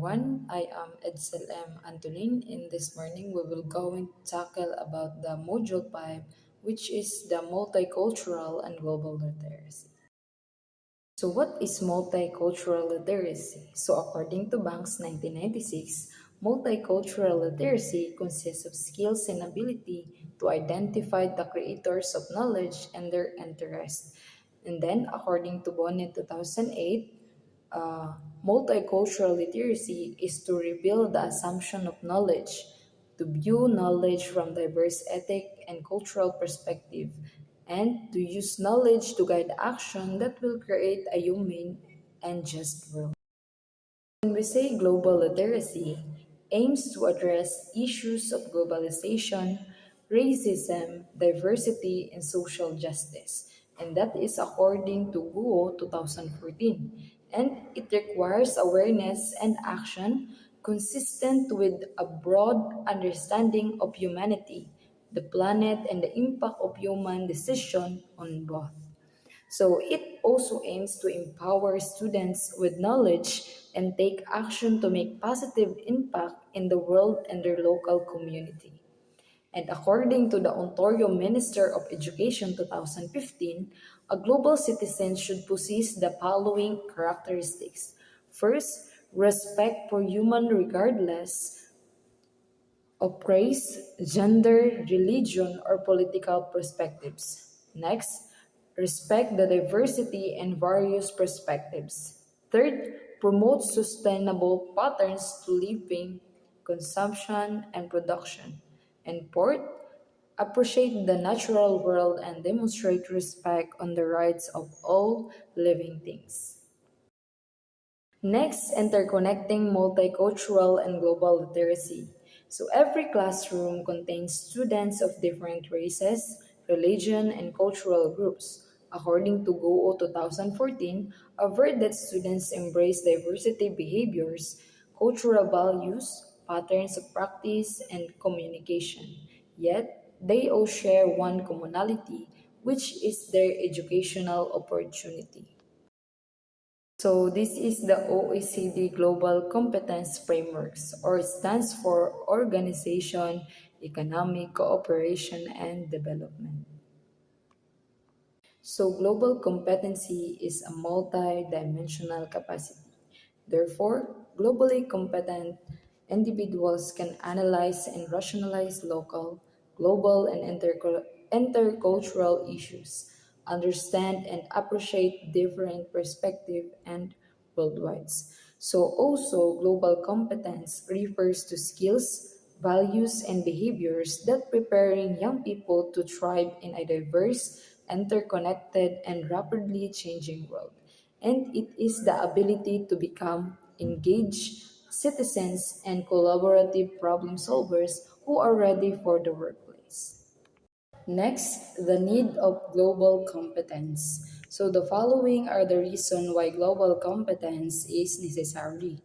everyone. I am Edsel M. Antolin. In this morning, we will going to tackle about the Module 5, which is the multicultural and global literacy. So what is multicultural literacy? So according to Banks 1996, multicultural literacy consists of skills and ability to identify the creators of knowledge and their interests. And then according to Bonnet 2008, multicultural literacy is to rebuild the assumption of knowledge, to view knowledge from diverse ethic and cultural perspective, and to use knowledge to guide action that will create a humane and just world. When we say global literacy, aims to address issues of globalization, racism, diversity, and social justice, and that is according to GUO 2014. And it requires awareness and action consistent with a broad understanding of humanity, the planet, and the impact of human decision on both. So it also aims to empower students with knowledge and take action to make positive impact in the world and their local community. And according to the Ontario Minister of Education 2015, a global citizen should possess the following characteristics. First, respect for human regardless of race, gender, religion, or political perspectives. Next, respect the diversity and various perspectives. Third, promote sustainable patterns to living, consumption, and production. And fourth, appreciate the natural world and demonstrate respect on the rights of all living things. Next, interconnecting multicultural and global literacy. So every classroom contains students of different races, religion, and cultural groups. According to GOO 2014, averred that students embrace diversity behaviors, cultural values, patterns of practice, and communication. Yet, they all share one commonality, which is their educational opportunity. So this is the OECD Global Competence Frameworks, or it stands for Organization, Economic Cooperation and Development. So global competency is a multi-dimensional capacity. Therefore, globally competent individuals can analyze and rationalize local, global, and intercultural issues, understand and appreciate different perspectives and worldwide. So also global competence refers to skills, values, and behaviors that preparing young people to thrive in a diverse, interconnected, and rapidly changing world. And it is the ability to become engaged citizens and collaborative problem solvers who are ready for the workplace. Next, the need of global competence. So the following are the reason why global competence is necessary.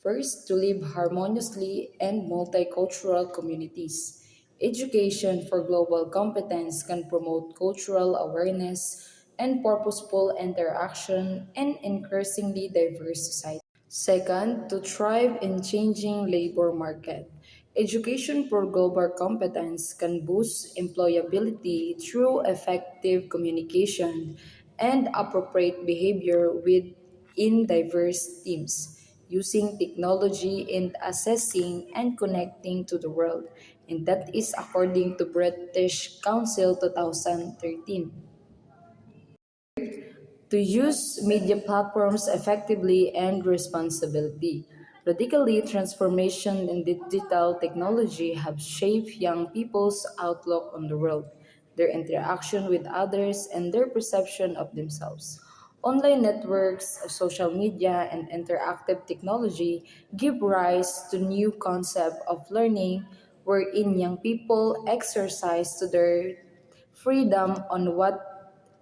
First, to live harmoniously and multicultural communities. Education for global competence can promote cultural awareness and purposeful interaction in increasingly diverse society. Second, to thrive in changing labor market. Education for global competence can boost employability through effective communication and appropriate behavior within diverse teams, using technology in assessing and connecting to the world. And that is according to British Council 2013. To use media platforms effectively and responsibly. Radically, transformation in digital technology have shaped young people's outlook on the world, their interaction with others, and their perception of themselves. Online networks, social media, and interactive technology give rise to new concept of learning wherein young people exercise to their freedom on what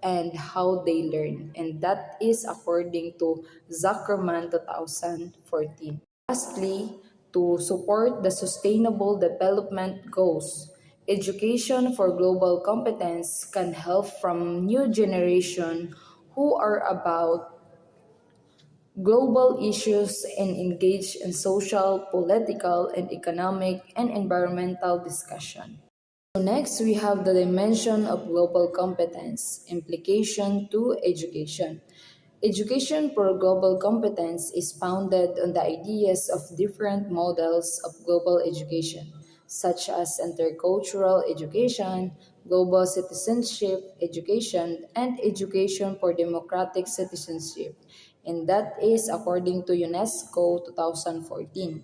and how they learn. And that is according to Zuckerman 2014. Lastly, to support the Sustainable Development Goals, education for global competence can help from new generation who are about global issues and engage in social, political, and economic and environmental discussion. So next, we have the dimension of global competence, implication to education. Education for global competence is founded on the ideas of different models of global education, such as intercultural education, global citizenship education, and education for democratic citizenship, and that is according to UNESCO 2014.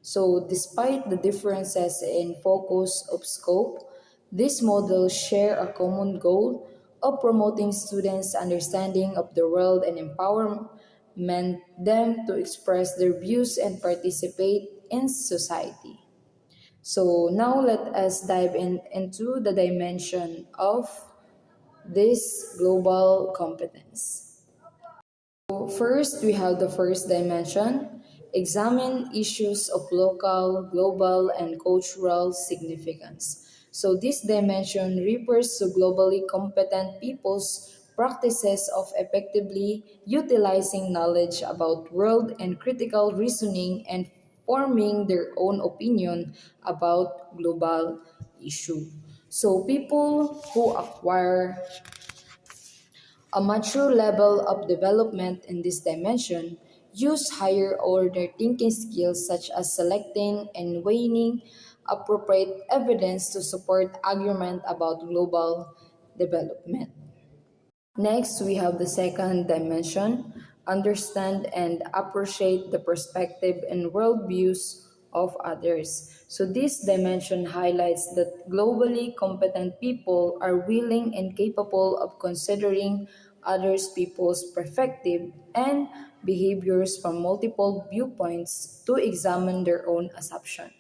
So, despite the differences in focus of scope, these models share a common goal of promoting students' understanding of the world and empowerment them to express their views and participate in society. So now let us dive into the dimension of this global competence. First, we have the first dimension. Examine issues of local, global, and cultural significance. So, this dimension refers to globally competent people's practices of effectively utilizing knowledge about world and critical reasoning and forming their own opinion about global issue. So, people who acquire a mature level of development in this dimension use higher order thinking skills such as selecting and weighing appropriate evidence to support argument about global development. Next, we have the second dimension, understand and appreciate the perspective and worldviews of others. So, this dimension highlights that globally competent people are willing and capable of considering others' people's perspective and behaviors from multiple viewpoints to examine their own assumption.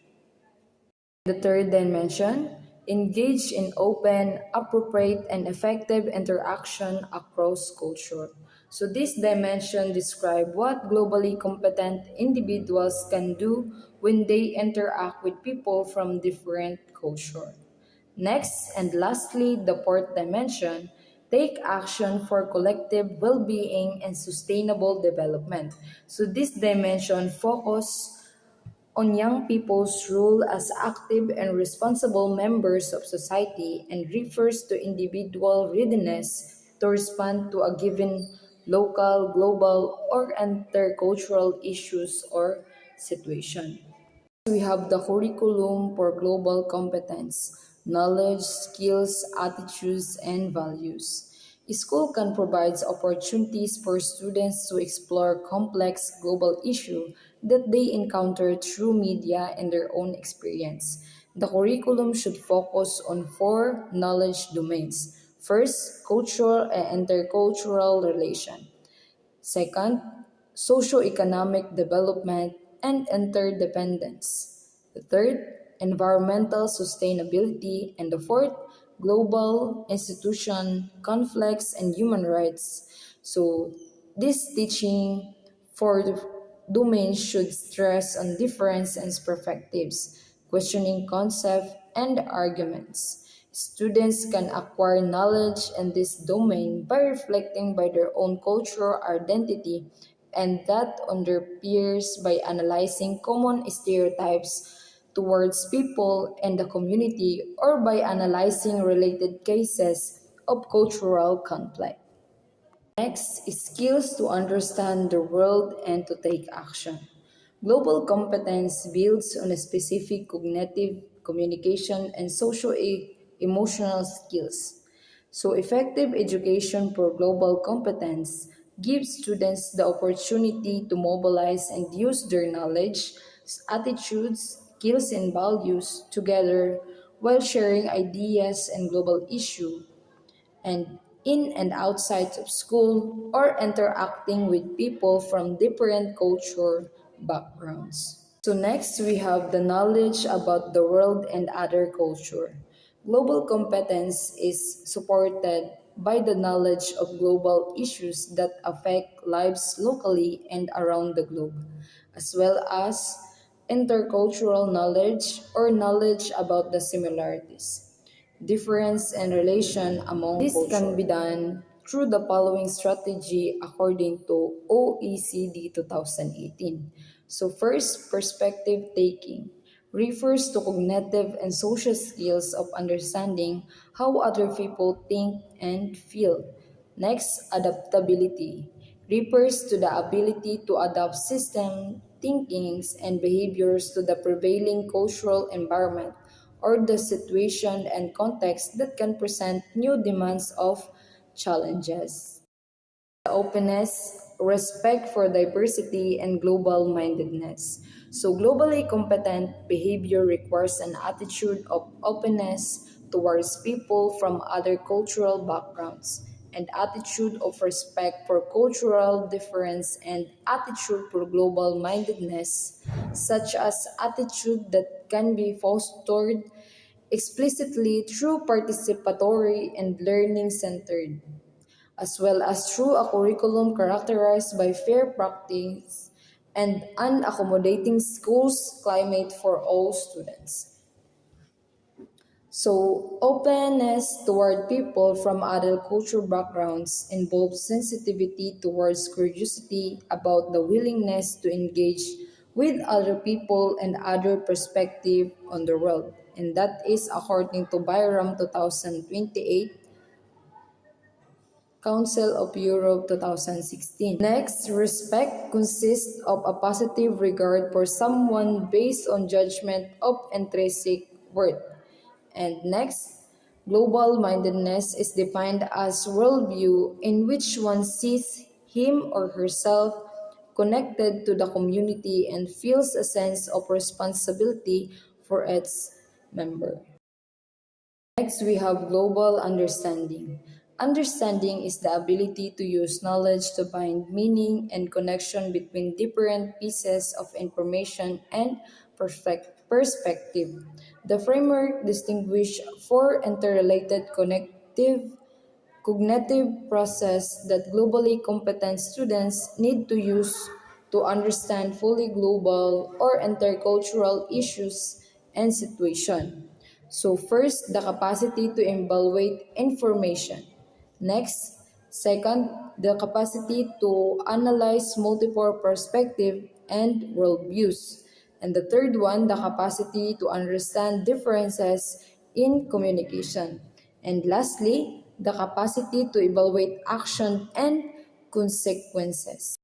The third dimension, engage in open, appropriate, and effective interaction across culture. So this dimension describes what globally competent individuals can do when they interact with people from different culture. Next and lastly, the fourth dimension, take action for collective well-being and sustainable development. So this dimension focus on young people's role as active and responsible members of society and refers to individual readiness to respond to a given local, global, or intercultural issues or situation. We have the curriculum for global competence, knowledge, skills, attitudes, and values. School can provide opportunities for students to explore complex global issues that they encounter through media and their own experience. The curriculum should focus on four knowledge domains. First, cultural and intercultural relation. Second, socio-economic development and interdependence. The third, environmental sustainability. And the fourth, global institution, conflicts, and human rights. So, this teaching for the domains should stress on difference and perspectives, questioning concepts and arguments. Students can acquire knowledge in this domain by reflecting by their own cultural identity and that on their peers by analyzing common stereotypes towards people and the community or by analyzing related cases of cultural conflict. Next is skills to understand the world and to take action. Global competence builds on a specific cognitive, communication, and emotional skills. So, effective education for global competence gives students the opportunity to mobilize and use their knowledge, attitudes, skills, and values together while sharing ideas and global issues and in and outside of school or interacting with people from different culture backgrounds. So next we have the knowledge about the world and other culture. Global competence is supported by the knowledge of global issues that affect lives locally and around the globe, as well as intercultural knowledge or knowledge about the similarities difference and relation among this culture. Can be done through the following strategy according to OECD 2018. So first, perspective taking refers to cognitive and social skills of understanding how other people think and feel. Next, adaptability refers to the ability to adapt system thinkings and behaviors to the prevailing cultural environment or the situation and context that can present new demands of challenges. Openness, respect for diversity, and global mindedness. So, globally competent behavior requires an attitude of openness towards people from other cultural backgrounds, and attitude of respect for cultural difference, and attitude for global mindedness, such as attitude that can be fostered explicitly through participatory and learning centered as well as through a curriculum characterized by fair practice and an accommodating schools climate for all students. So, openness toward people from other cultural backgrounds involves sensitivity towards curiosity about the willingness to engage with other people and other perspective on the world. And that is according to Byram 2028 Council of Europe 2016. Next, respect consists of a positive regard for someone based on judgment of intrinsic worth. And next, global mindedness is defined as worldview in which one sees him or herself connected to the community and feels a sense of responsibility for its member. Next, we have global understanding. Understanding is the ability to use knowledge to find meaning and connection between different pieces of information and perspective. The framework distinguishes four interrelated cognitive process that globally competent students need to use to understand fully global or intercultural issues and situations. So first, the capacity to evaluate information. Next, second, the capacity to analyze multiple perspectives and worldviews. And the third one, the capacity to understand differences in communication. And lastly, the capacity to evaluate action and consequences.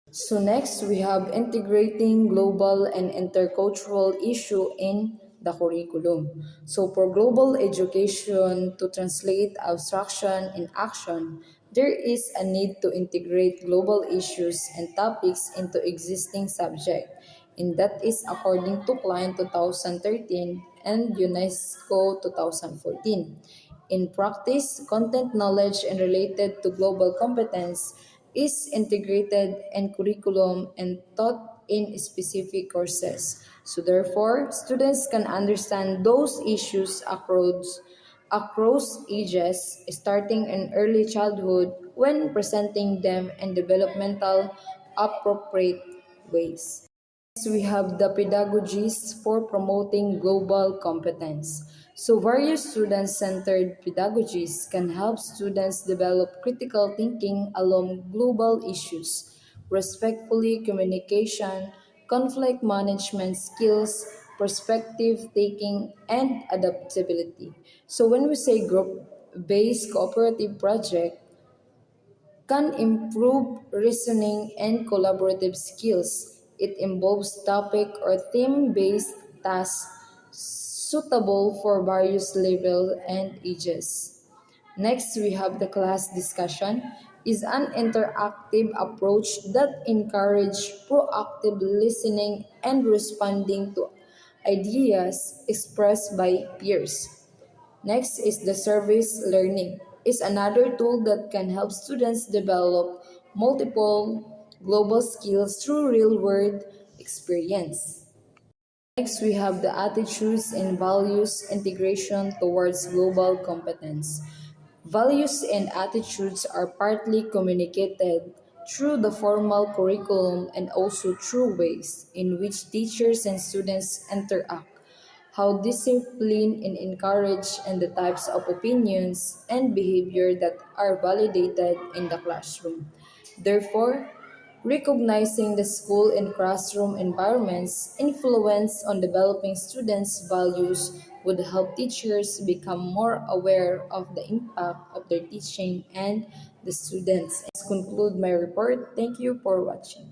So next, we have integrating global and intercultural issue in the curriculum. So for global education to translate abstraction in action, there is a need to integrate global issues and topics into existing subject. And that is according to Klein 2013 and UNESCO 2014. In practice, content knowledge and related to global competence is integrated in curriculum and taught in specific courses. So therefore, students can understand those issues across ages, starting in early childhood when presenting them in developmental appropriate ways. Next, we have the pedagogies for promoting global competence. So various student-centered pedagogies can help students develop critical thinking along global issues, respectfully communication, conflict management skills, perspective taking, and adaptability. So when we say group-based cooperative project, can improve reasoning and collaborative skills. It involves topic or theme-based tasks suitable for various levels and ages. Next, we have the class discussion is an interactive approach that encourages proactive listening and responding to ideas expressed by peers. Next is the service learning. Is another tool that can help students develop multiple global skills through real-world experience. Next, we have the attitudes and values integration towards global competence. Values and attitudes are partly communicated through the formal curriculum and also through ways in which teachers and students interact. how discipline is encouraged, and the types of opinions and behavior that are validated in the classroom. Therefore, recognizing the school and classroom environments' influence on developing students' values would help teachers become more aware of the impact of their teaching and the students. Conclude my report. Thank you for watching.